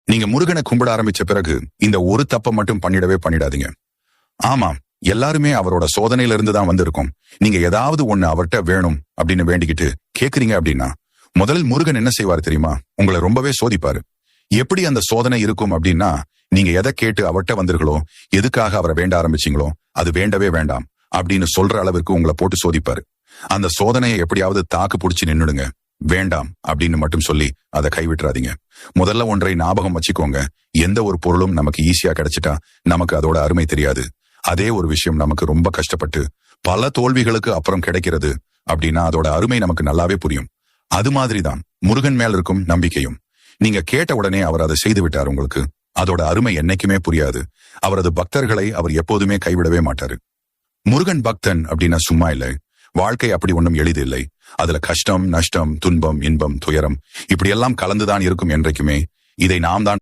நீங்க முருகனை கும்பிட ஆரம்பிச்ச பிறகு இந்த ஒரு தப்பை மட்டும் பண்ணிடாதீங்க. ஆமாம், எல்லாருமே அவரோட சோதனையில இருந்து தான் வந்திருக்கோம். நீங்க ஏதாவது ஒண்ணு அவர்கிட்ட வேணும் அப்படின்னு வேண்டிக்கிட்டு கேக்குறீங்க அப்படின்னா முதலில் முருகன் என்ன செய்வார் தெரியுமா? உங்களை ரொம்பவே சோதிப்பாரு. எப்படி அந்த சோதனை இருக்கும் அப்படின்னா, நீங்க எதை கேட்டு அவர்கிட்ட வந்தீர்களோ, எதுக்காக அவரை வேண்ட ஆரம்பிச்சீங்களோ அது வேண்டவே வேண்டாம் அப்படின்னு சொல்ற அளவிற்கு உங்களை போட்டு சோதிப்பாரு. அந்த சோதனையை எப்படியாவது தாக்கு பிடிச்சு நின்னுடுங்க. வேண்டாம் அப்படின்னு மட்டும் சொல்லி அதை கைவிட்டுறாதீங்க. முதல்ல ஒன்றை ஞாபகம் வச்சுக்கோங்க. எந்த ஒரு பொருளும் நமக்கு ஈஸியா கிடைச்சிட்டா நமக்கு அதோட அருமை தெரியாது. அதே ஒரு விஷயம் நமக்கு ரொம்ப கஷ்டப்பட்டு பல தோல்விகளுக்கு அப்புறம் கிடைக்கிறது அப்படின்னா அதோட அருமை நமக்கு நல்லாவே புரியும். அது மாதிரிதான் முருகன் மேல் இருக்கும் நம்பிக்கையும். நீங்க கேட்ட உடனே அவர் அதை செய்து விட்டார் உங்களுக்கு. அதோட அருமை என்னைக்குமே புரியாது. அவரது பக்தர்களை அவர் எப்போதுமே கைவிடவே மாட்டாரு. முருகன் பக்தன் அப்படின்னா சும்மா இல்லை. வாழ்க்கை அப்படி ஒன்றும் எளிது இல்லை. அதுல கஷ்டம், நஷ்டம், துன்பம், இன்பம், துயரம் இப்படி எல்லாம் கலந்துதான் இருக்கும் என்றைக்குமே. இதை நாம் தான்